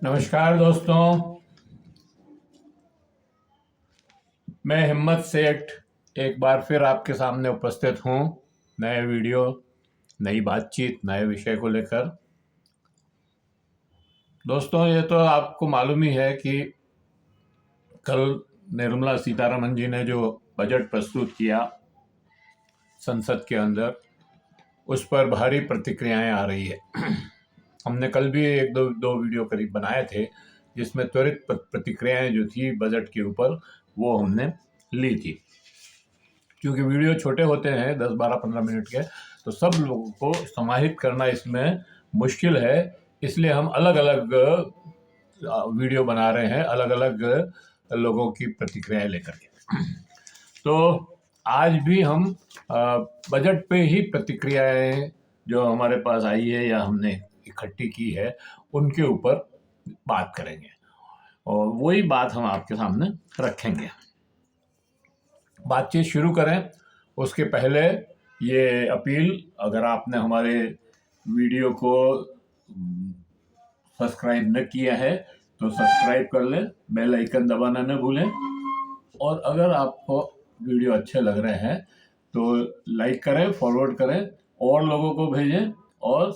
नमस्कार दोस्तों, मैं हिम्मत सेठ एक बार फिर आपके सामने उपस्थित हूँ। नए वीडियो, नई बातचीत, नए विषय को लेकर। दोस्तों, ये तो आपको मालूम ही है कि कल निर्मला सीतारमण जी ने जो बजट प्रस्तुत किया संसद के अंदर, उस पर भारी प्रतिक्रियाएं आ रही है। हमने कल भी एक दो वीडियो करीब बनाए थे, जिसमें त्वरित प्रतिक्रियाएं जो थी बजट के ऊपर, वो हमने ली थी। क्योंकि वीडियो छोटे होते हैं, 10, 12, 15 मिनट के, तो सब लोगों को समाहित करना इसमें मुश्किल है। इसलिए हम अलग अलग वीडियो बना रहे हैं, अलग अलग लोगों की प्रतिक्रियाएं लेकर के। तो आज भी हम बजट पे ही प्रतिक्रियाएं जो हमारे पास आई है या हमने इकट्ठी की है, उनके ऊपर बात करेंगे और वही बात हम आपके सामने रखेंगे। बातचीत शुरू करें उसके पहले ये अपील, अगर आपने हमारे वीडियो को सब्सक्राइब न किया है तो सब्सक्राइब कर लें, बेल आइकन दबाना न भूलें। और अगर आपको वीडियो अच्छे लग रहे हैं तो लाइक करें, फॉरवर्ड करें, और लोगों को भेजें और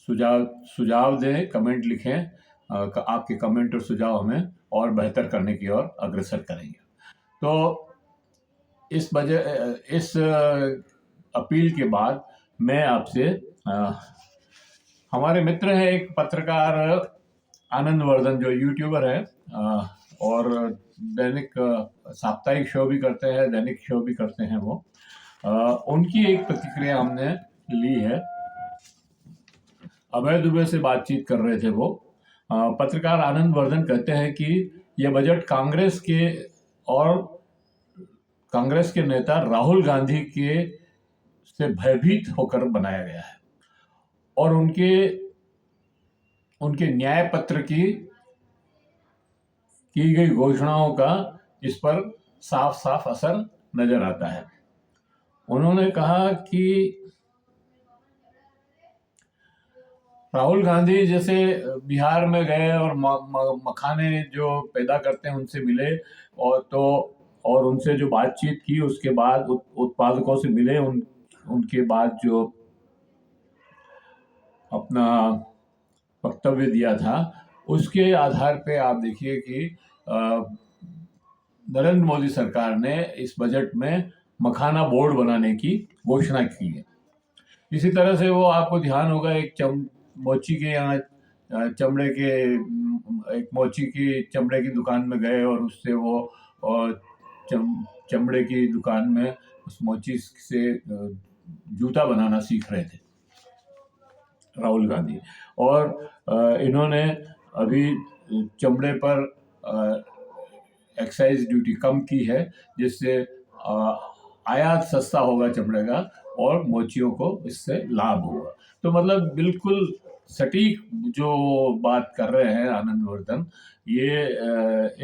सुझाव दें, कमेंट लिखें। आपके कमेंट और सुझाव हमें और बेहतर करने की ओर अग्रसर करेंगे। तो इस अपील के बाद मैं आपसे, हमारे मित्र हैं एक पत्रकार आनंद वर्धन, जो यूट्यूबर है और दैनिक साप्ताहिक शो भी करते हैं, दैनिक शो भी करते हैं वो, उनकी एक प्रतिक्रिया हमने ली है। अभय दुबे से बातचीत कर रहे थे वो। पत्रकार आनंद वर्धन कहते हैं कि यह बजट कांग्रेस के नेता राहुल गांधी के से भयभीत होकर बनाया गया है और उनके न्याय पत्र की गई घोषणाओं का इस पर साफ साफ असर नजर आता है। उन्होंने कहा कि राहुल गांधी जैसे बिहार में गए और मखाने जो पैदा करते हैं उनसे मिले, और उनसे जो बातचीत की, उसके बाद उत्पादकों से मिले, उनके बाद जो अपना वक्तव्य दिया था, उसके आधार पे आप देखिए कि नरेंद्र मोदी सरकार ने इस बजट में मखाना बोर्ड बनाने की घोषणा की है। इसी तरह से वो, आपको ध्यान होगा, एक मोची के यहाँ मोची की चमड़े की दुकान में गए और उससे वो चमड़े की दुकान में उस मोची से जूता बनाना सीख रहे थे राहुल गांधी। और इन्होंने अभी चमड़े पर एक्साइज ड्यूटी कम की है, जिससे आयात सस्ता होगा चमड़े का और मोचियों को इससे लाभ होगा। तो मतलब बिल्कुल सटीक जो बात कर रहे हैं आनंद वर्धन, ये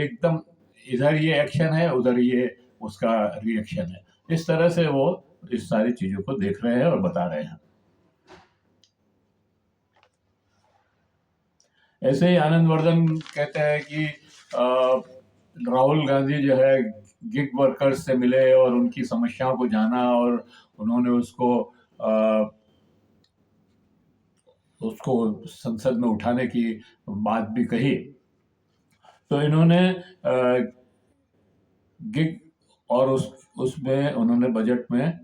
एकदम इधर ये एक्शन है, उधर ये उसका रिएक्शन है। इस तरह से वो इस सारी चीजों को देख रहे हैं और बता रहे हैं। ऐसे ही आनंद वर्धन कहते हैं कि राहुल गांधी जो है गिग वर्कर्स से मिले और उनकी समस्याओं को जाना, और उन्होंने उसको संसद में उठाने की बात भी कही। तो इन्होंने गिग और उसमें उन्होंने बजट में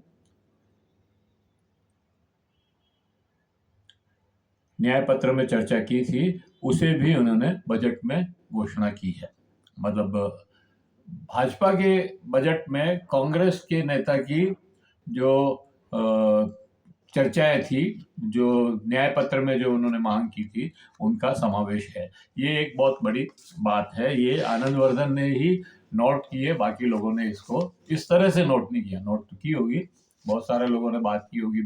न्याय पत्र में चर्चा की थी, उसे भी उन्होंने बजट में घोषणा की है। मतलब भाजपा के बजट में कांग्रेस के नेता की जो चर्चाएं थी, जो न्याय पत्र में जो उन्होंने मांग की थी, उनका समावेश है। ये एक बहुत बड़ी बात है। ये आनंद वर्धन ने ही नोट की है, बाकी लोगों ने इसको इस तरह से नोट नहीं किया। नोट तो की होगी, बहुत सारे लोगों ने बात की होगी,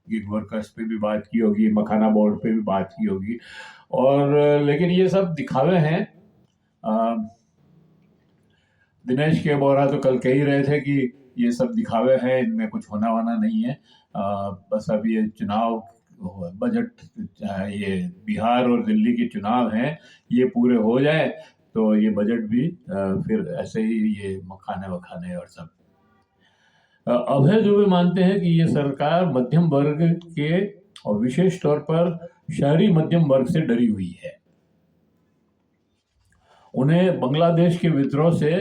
गिग वर्कर्स पे भी बात की होगी, मखाना बोर्ड पे भी बात की होगी, और लेकिन ये सब दिखावे हैं। दिनेश के बोरा तो कल कह ही रहे थे कि ये सब दिखावे हैं, इनमें कुछ होना वाना नहीं है। बस अब ये चुनाव बजट, ये बिहार और दिल्ली के चुनाव हैं, ये पूरे हो जाए तो ये बजट भी फिर ऐसे ही ये मखाने वखाने और सब। अभय दुबे मानते हैं कि ये सरकार मध्यम वर्ग के और विशेष तौर पर शहरी मध्यम वर्ग से डरी हुई है। उन्हें बांग्लादेश के विद्रोह से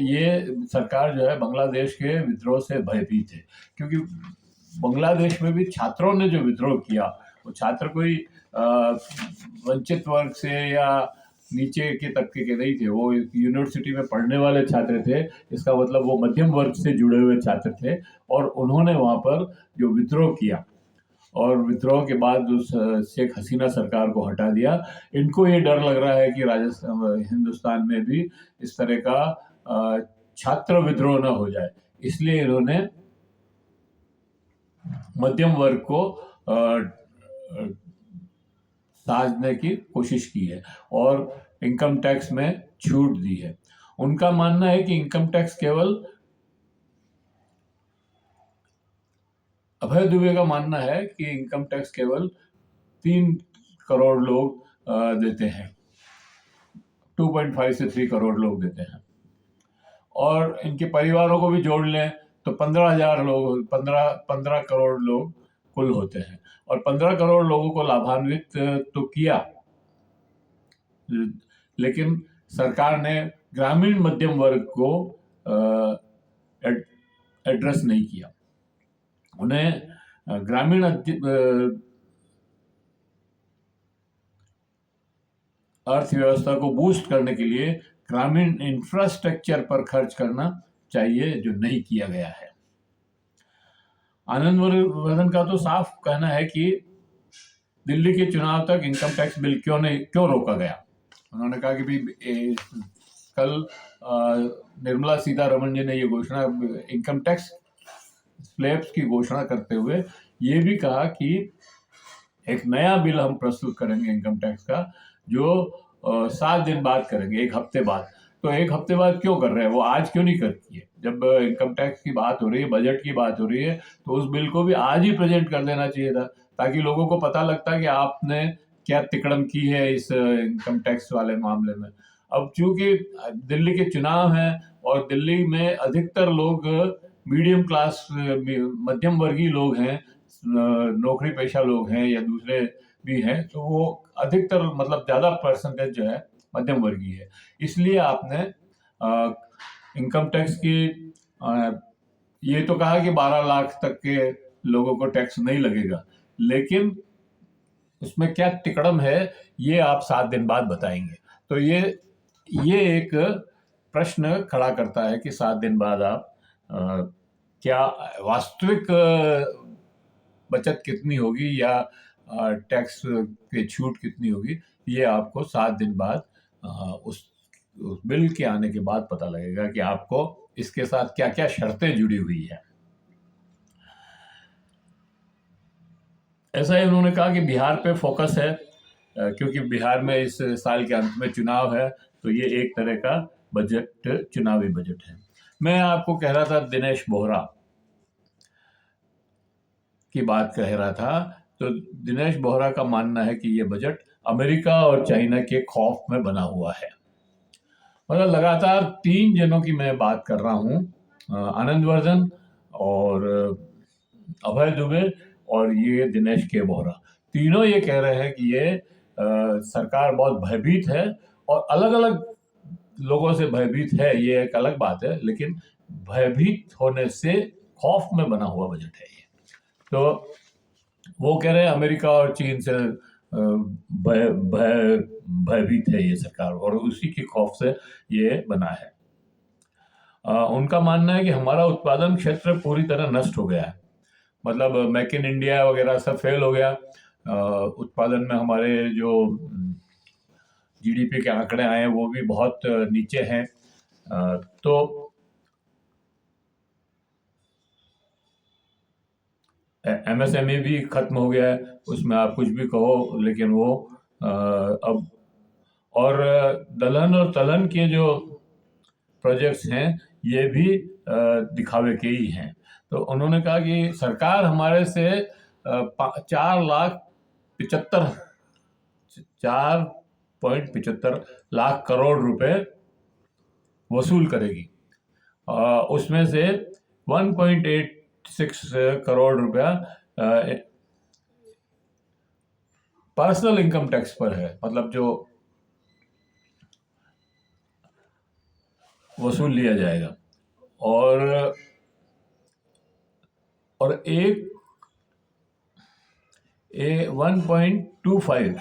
ये सरकार जो है बांग्लादेश के विद्रोह से भयभीत है, क्योंकि बांग्लादेश में भी छात्रों ने जो विद्रोह किया, वो छात्र कोई वंचित वर्ग से या नीचे के तबके के नहीं थे, वो यूनिवर्सिटी में पढ़ने वाले छात्र थे। इसका मतलब वो मध्यम वर्ग से जुड़े हुए छात्र थे और उन्होंने वहाँ पर जो विद्रोह किया और विद्रोह के बाद उस शेख हसीना सरकार को हटा दिया। इनको ये डर लग रहा है कि राजस्थान हिंदुस्तान में भी इस तरह का छात्र विद्रोह न हो जाए, इसलिए इन्होंने मध्यम वर्ग को साधने की कोशिश की है और इनकम टैक्स में छूट दी है। उनका मानना है कि इनकम टैक्स केवल, अभय दुबे का मानना है कि इनकम टैक्स केवल 3 करोड़ लोग देते हैं, 2.5 से 3 करोड़ लोग देते हैं, और इनके परिवारों को भी जोड़ लें तो 15,000 लोग, 15 करोड़ लोग कुल होते हैं, और 15 करोड़ लोगों को लाभान्वित तो किया, लेकिन सरकार ने ग्रामीण मध्यम वर्ग को एड्रेस नहीं किया। उन्हें ग्रामीण अर्थव्यवस्था को बूस्ट करने के लिए ग्रामीण इंफ्रास्ट्रक्चर पर खर्च करना चाहिए, जो नहीं किया गया है। आनंदवर्धन का तो साफ कहना है कि दिल्ली के चुनाव तक इनकम टैक्स बिल क्यों रोका गया। उन्होंने कहा कि भी कल निर्मला सीतारमण जी ने ये घोषणा, इनकम टैक्स स्लैब्स की घोषणा करते हुए ये भी कहा कि एक नया बिल हम प्रस्तुत करेंगे इनकम टैक्स का, जो 7 दिन बाद करेंगे, 1 हफ्ते बाद। तो 1 हफ्ते बाद क्यों कर रहे हैं, वो आज क्यों नहीं करती है? जब इनकम टैक्स की बात हो रही है, बजट की बात हो रही है, तो उस बिल को भी आज ही प्रेजेंट कर देना चाहिए था, ताकि लोगों को पता लगता कि आपने क्या तिकड़म की है इस इनकम टैक्स वाले मामले में। अब चूंकि दिल्ली के चुनाव हैं और दिल्ली में अधिकतर लोग मीडियम क्लास, मध्यम वर्गीय लोग हैं, नौकरी पेशा लोग हैं या दूसरे भी हैं, तो वो अधिकतर मतलब ज़्यादा परसेंटेज जो है मध्यम वर्गीय है। इसलिए आपने इनकम टैक्स की ये तो कहा कि 12 लाख तक के लोगों को टैक्स नहीं लगेगा, लेकिन उसमें क्या तिकड़म है ये आप 7 दिन बाद बताएंगे। तो ये एक प्रश्न खड़ा करता है कि 7 दिन बाद आप क्या वास्तविक बचत कितनी होगी या टैक्स पे छूट कितनी होगी, ये आपको 7 दिन बाद उस बिल के आने के बाद पता लगेगा कि आपको इसके साथ क्या क्या शर्तें जुड़ी हुई है। ऐसा ही उन्होंने कहा कि बिहार पे फोकस है, क्योंकि बिहार में इस साल के अंत में चुनाव है, तो ये एक तरह का बजट चुनावी बजट है। मैं आपको कह रहा था दिनेश बोहरा की बात कह रहा था, तो दिनेश बोहरा का मानना है कि ये बजट अमेरिका और चाइना के खौफ में बना हुआ है। मतलब लगातार 3 जनों की मैं बात कर रहा हूँ, आनंदवर्धन और अभय दुबे और ये दिनेश के बोहरा, तीनों ये कह रहे हैं कि ये सरकार बहुत भयभीत है, और अलग अलग लोगों से भयभीत है, ये एक अलग बात है, लेकिन भयभीत होने से खौफ में बना हुआ बजट है ये। तो वो कह रहे हैं अमेरिका और चीन से भयभीत है ये सरकार, और उसी के खौफ से ये बना है। उनका मानना है कि हमारा उत्पादन क्षेत्र पूरी तरह नष्ट हो गया है, मतलब मेक इन इंडिया वगैरह सब फेल हो गया। उत्पादन में हमारे जो जीडीपी के आंकड़े आए हैं वो भी बहुत नीचे हैं। तो एमएसएमई भी खत्म हो गया है, उसमें आप कुछ भी कहो, लेकिन वो अब, और दलहन और तलहन के जो प्रोजेक्ट्स हैं ये भी दिखावे के ही हैं। तो उन्होंने कहा कि सरकार हमारे से 4,75,4.75 लाख करोड़ रुपए वसूल करेगी। उसमें से 1.86 करोड़ रुपया पर्सनल इनकम टैक्स पर है, मतलब जो वसूल लिया जाएगा। और एक 1.25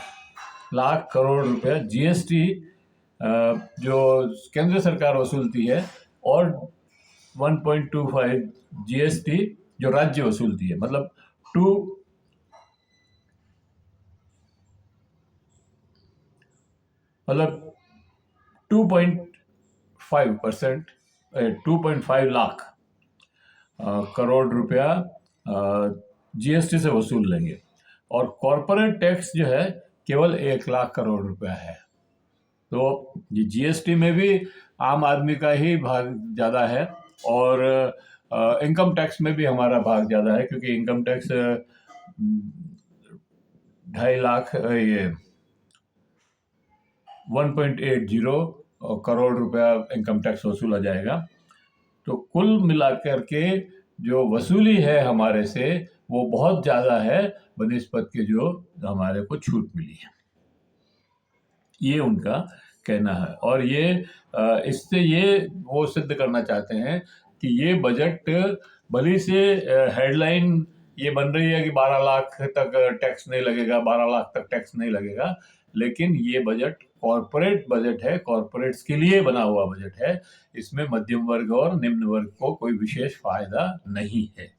लाख करोड़ रुपया जीएसटी जो केंद्र सरकार वसूलती है, और 1.25 जीएसटी जो राज्य वसूलती है, मतलब 2.5%, 2.5 लाख करोड़ रुपया जीएसटी से वसूल लेंगे। और कॉरपोरेट टैक्स जो है केवल 1 लाख करोड़ रुपया है। तो ये जीएसटी में भी आम आदमी का ही भाग ज़्यादा है, और इनकम टैक्स में भी हमारा भाग ज़्यादा है, क्योंकि इनकम टैक्स 2.5 लाख, ये 1.80 करोड़ रुपया इनकम टैक्स वसूला जाएगा। तो कुल मिलाकर के जो वसूली है हमारे से, वो बहुत ज़्यादा है बनिस्बत के जो हमारे को छूट मिली है, ये उनका कहना है। और ये इससे ये वो सिद्ध करना चाहते हैं कि ये बजट भली से हेडलाइन ये बन रही है कि 12 लाख तक टैक्स नहीं लगेगा, 12 लाख तक टैक्स नहीं लगेगा, लेकिन ये बजट कॉरपोरेट बजट है, कॉरपोरेट्स के लिए बना हुआ बजट है। इसमें मध्यम वर्ग और निम्न वर्ग को कोई विशेष फायदा नहीं है।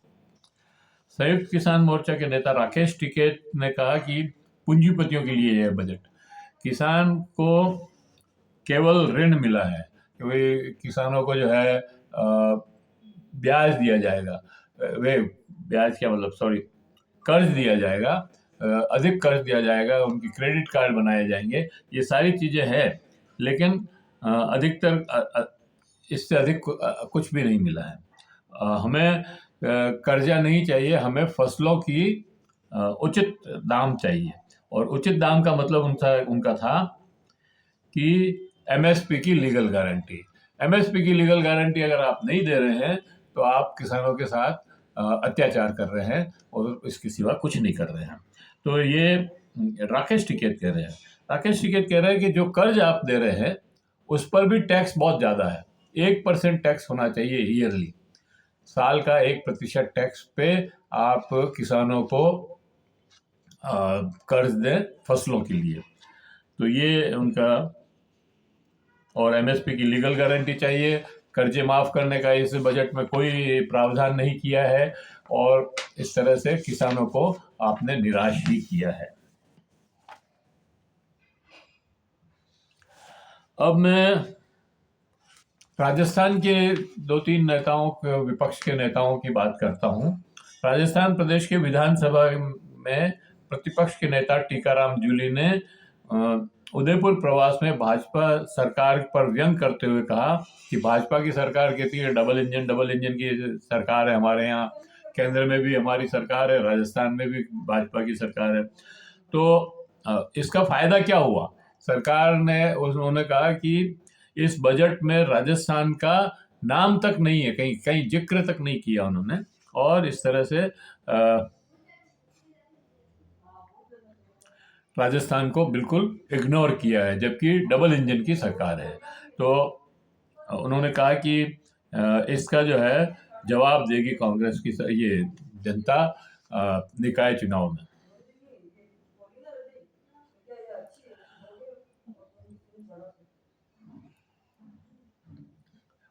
संयुक्त किसान मोर्चा के नेता राकेश टिकैत ने कहा कि पूंजीपतियों के लिए यह बजट, किसान को केवल ऋण मिला है, क्योंकि किसानों को जो है ब्याज दिया जाएगा, वे ब्याज क्या मतलब, सॉरी, कर्ज दिया जाएगा, अधिक कर्ज दिया जाएगा, उनकी क्रेडिट कार्ड बनाए जाएंगे, ये सारी चीज़ें हैं, लेकिन अधिकतर इससे अधिक कुछ भी नहीं मिला है। हमें कर्जा नहीं चाहिए, हमें फसलों की उचित दाम चाहिए। और उचित दाम का मतलब उनका था कि एमएसपी की लीगल गारंटी। एमएसपी की लीगल गारंटी अगर आप नहीं दे रहे हैं तो आप किसानों के साथ अत्याचार कर रहे हैं, और इसके सिवा कुछ नहीं कर रहे हैं। तो ये राकेश टिकैत कह रहे हैं। राकेश टिकैत कह रहे हैं कि जो कर्ज आप दे रहे हैं उस पर भी टैक्स बहुत ज़्यादा है। 1% टैक्स होना चाहिए ईयरली, साल का 1% टैक्स पे आप किसानों को कर्ज दें फसलों के लिए। तो ये उनका, और एमएसपी की लीगल गारंटी चाहिए। कर्जे माफ़ करने का इस बजट में कोई प्रावधान नहीं किया है, और इस तरह से किसानों को आपने निराश ही किया है। अब मैं राजस्थान के 2-3 नेताओं, विपक्ष के नेताओं की बात करता हूं। राजस्थान प्रदेश के विधानसभा में प्रतिपक्ष के नेता टीकाराम जूली ने उदयपुर प्रवास में भाजपा सरकार पर व्यंग करते हुए कहा कि भाजपा की सरकार कहती है डबल इंजन की सरकार है हमारे यहाँ, केंद्र में भी हमारी सरकार है, राजस्थान में भी भाजपा की सरकार है। तो इसका फायदा क्या हुआ? सरकार ने, उन्होंने कहा कि इस बजट में राजस्थान का नाम तक नहीं है, कहीं कहीं जिक्र तक नहीं किया उन्होंने, और इस तरह से राजस्थान को बिल्कुल इग्नोर किया है, जबकि डबल इंजन की सरकार है। तो उन्होंने कहा कि इसका जो है जवाब देगी कांग्रेस की ये जनता निकाय चुनाव में।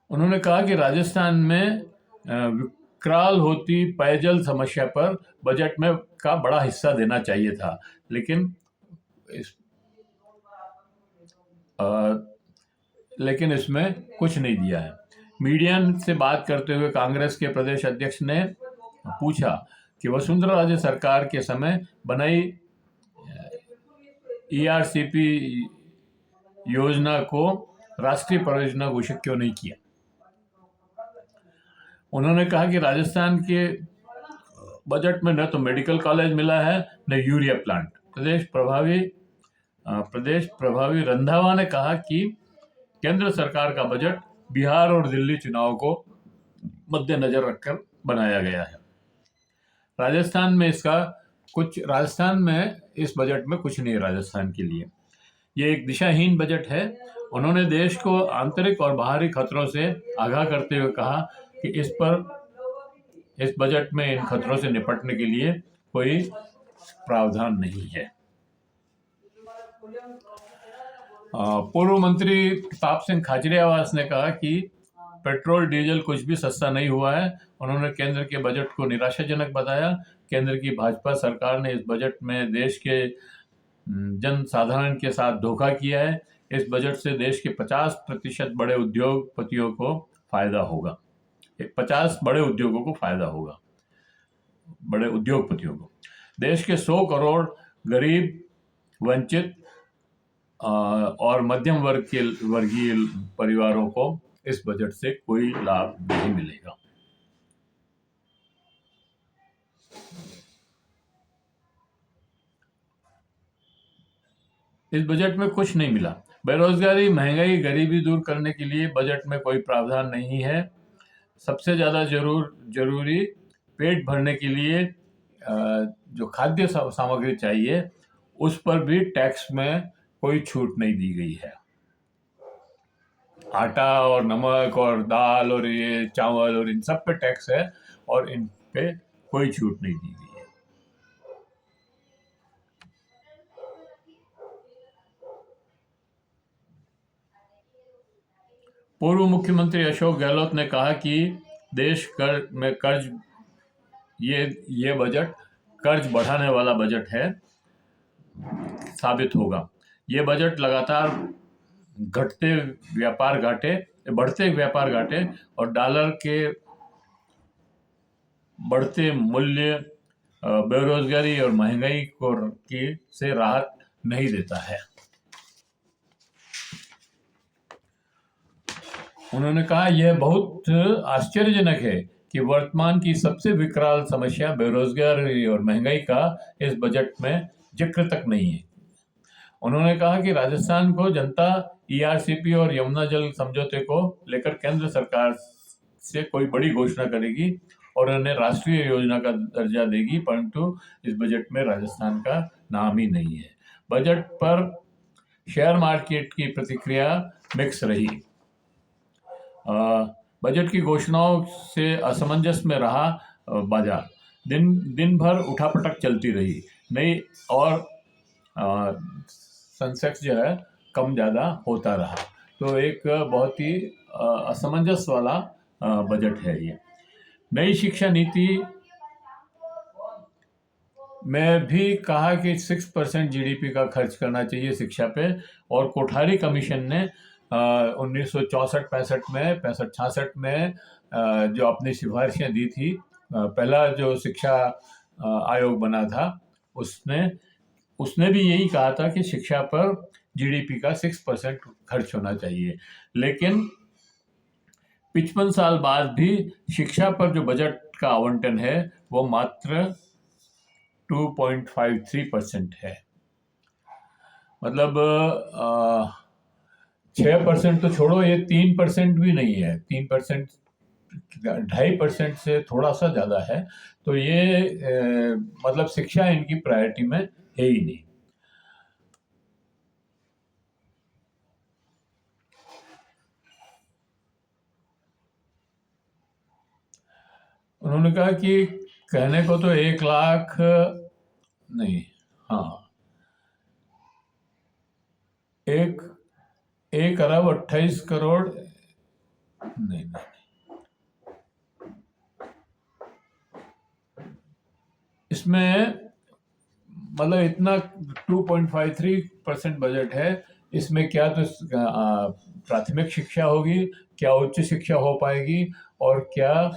उन्होंने कहा कि राजस्थान में विकराल होती पेयजल समस्या पर बजट में का बड़ा हिस्सा देना चाहिए था, लेकिन इसमें कुछ नहीं दिया है। मीडिया से बात करते हुए कांग्रेस के प्रदेश अध्यक्ष ने पूछा कि वसुंधरा राजे सरकार के समय बनाई ईआरसीपी योजना को राष्ट्रीय परियोजना घोषित क्यों नहीं किया। उन्होंने कहा कि राजस्थान के बजट में न तो मेडिकल कॉलेज मिला है न यूरिया प्लांट। प्रदेश प्रभावी रंधावा ने कहा कि केंद्र सरकार का बजट बिहार और दिल्ली चुनाव को मद्देनजर रखकर बनाया गया है। राजस्थान में इस बजट में कुछ नहीं है राजस्थान के लिए। ये एक दिशाहीन बजट है। उन्होंने देश को आंतरिक और बाहरी खतरों से आगाह करते हुए कहा कि इस बजट में इन खतरों से निपटने के लिए कोई प्रावधान नहीं है। पूर्व मंत्री प्रताप सिंह खाचरियावास ने कहा कि पेट्रोल डीजल कुछ भी सस्ता नहीं हुआ है। उन्होंने केंद्र के बजट को निराशाजनक बताया। केंद्र की भाजपा सरकार ने इस बजट में देश के जन साधारण के साथ धोखा किया है। इस बजट से देश के 50% बड़े उद्योगपतियों को फायदा होगा। 50 बड़े उद्योगों को फायदा होगा, बड़े उद्योगपतियों को। देश के 100 करोड़ गरीब, वंचित और मध्यम वर्गीय परिवारों को इस बजट से कोई लाभ नहीं मिलेगा। इस बजट में कुछ नहीं मिला। बेरोजगारी, महंगाई, गरीबी दूर करने के लिए बजट में कोई प्रावधान नहीं है। सबसे ज़्यादा जरूरी पेट भरने के लिए जो खाद्य सामग्री चाहिए उस पर भी टैक्स में कोई छूट नहीं दी गई है। आटा और नमक और दाल और ये चावल और इन सब पे टैक्स है और इन पे कोई छूट नहीं दी गई है। पूर्व मुख्यमंत्री अशोक गहलोत ने कहा कि देश में कर्ज ये बजट कर्ज बढ़ाने वाला बजट है साबित होगा। ये बजट लगातार बढ़ते व्यापार घाटे और डॉलर के बढ़ते मूल्य, बेरोजगारी और महंगाई से राहत नहीं देता है। उन्होंने कहा यह बहुत आश्चर्यजनक है कि वर्तमान की सबसे विकराल समस्या बेरोजगारी और महंगाई का इस बजट में जिक्र तक नहीं है। उन्होंने कहा कि राजस्थान को जनता ERCP और यमुना जल समझौते को लेकर केंद्र सरकार से कोई बड़ी घोषणा करेगी और उन्हें राष्ट्रीय योजना का दर्जा देगी, परंतु इस बजट में राजस्थान का नाम ही नहीं है। बजट पर शेयर मार्केट की प्रतिक्रिया मिक्स रही। बजट की घोषणाओं से असमंजस में रहा बाजार। दिन भर उठापटक चलती रही। नहीं और सेंसेक्स जो है कम ज़्यादा होता रहा। तो एक बहुत ही असमंजस वाला बजट है ये। नई शिक्षा नीति में भी कहा कि 6% GDP का खर्च करना चाहिए शिक्षा पे। और कोठारी कमीशन ने 1964-65 में 65-66 में जो अपनी सिफारिशें दी थी, पहला जो शिक्षा आयोग बना था उसने भी यही कहा था कि शिक्षा पर GDP का 6% खर्च होना चाहिए। लेकिन 55 साल बाद भी शिक्षा पर जो बजट का आवंटन है वो मात्र 2.53% है। मतलब 6% तो छोड़ो, ये 3% भी नहीं है। 3%, 2.5% से थोड़ा सा ज़्यादा है। तो ये मतलब शिक्षा इनकी प्रायोरिटी में है ही नहीं। उन्होंने कहा कि कहने को तो 1 लाख नहीं, हाँ, 1 अरब 28 करोड़ नहीं, इसमें मतलब इतना 2.53% बजट है। इसमें क्या तो प्राथमिक शिक्षा होगी, क्या उच्च शिक्षा हो पाएगी और क्या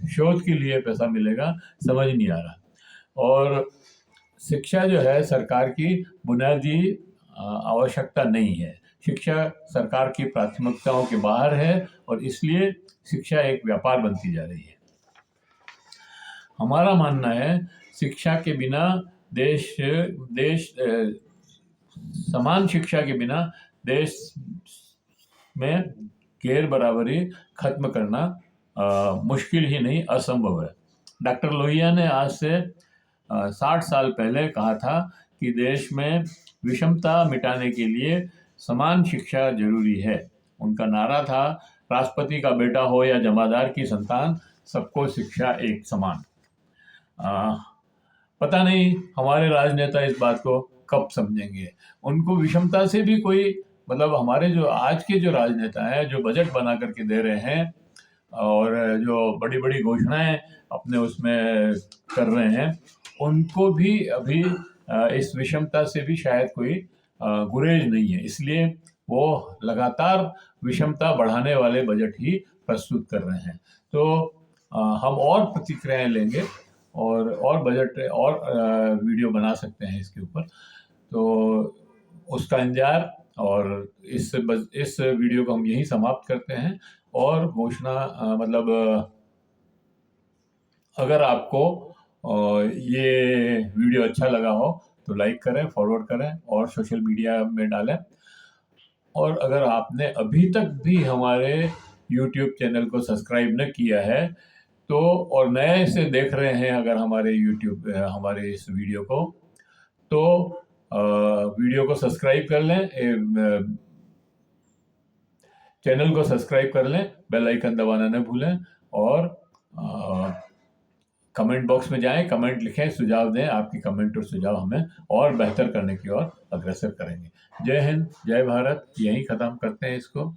शोध के लिए पैसा मिलेगा, समझ नहीं आ रहा। और शिक्षा जो है सरकार की बुनियादी आवश्यकता नहीं है। शिक्षा सरकार की प्राथमिकताओं के बाहर है और इसलिए शिक्षा एक व्यापार बनती जा रही है। हमारा मानना है शिक्षा के बिना देश देश समान शिक्षा के बिना देश में गैर बराबरी खत्म करना मुश्किल ही नहीं असंभव है। डॉक्टर लोहिया ने आज से 60 साल पहले कहा था कि देश में विषमता मिटाने के लिए समान शिक्षा जरूरी है। उनका नारा था, राष्ट्रपति का बेटा हो या जमादार की संतान, सबको शिक्षा एक समान। पता नहीं हमारे राजनेता इस बात को कब समझेंगे। उनको विषमता से भी कोई मतलब, हमारे जो आज के जो राजनेता हैं जो बजट बना करके दे रहे हैं और जो बड़ी बड़ी घोषणाएं अपने उसमें कर रहे हैं, उनको भी अभी इस विषमता से भी शायद कोई गुरेज नहीं है। इसलिए वो लगातार विषमता बढ़ाने वाले बजट ही प्रस्तुत कर रहे हैं। तो हम और प्रतिक्रियाएं लेंगे और बजट और वीडियो बना सकते हैं इसके ऊपर, तो उसका इंतजार। और इस वीडियो को हम यहीं समाप्त करते हैं। और घोषणा मतलब अगर आपको ये वीडियो अच्छा लगा हो तो लाइक करें, फॉरवर्ड करें और सोशल मीडिया में डालें। और अगर आपने अभी तक भी हमारे YouTube चैनल को सब्सक्राइब न किया है तो, और नए से देख रहे हैं अगर हमारे YouTube हमारे इस वीडियो को, तो वीडियो को सब्सक्राइब कर लें, चैनल को सब्सक्राइब कर लें, बेल आइकन दबाना न भूलें। और कमेंट बॉक्स में जाएं, कमेंट लिखें, सुझाव दें। आपकी कमेंट और सुझाव हमें और बेहतर करने की ओर अग्रसर करेंगे। जय हिंद, जय भारत। यहीं ख़त्म करते हैं इसको।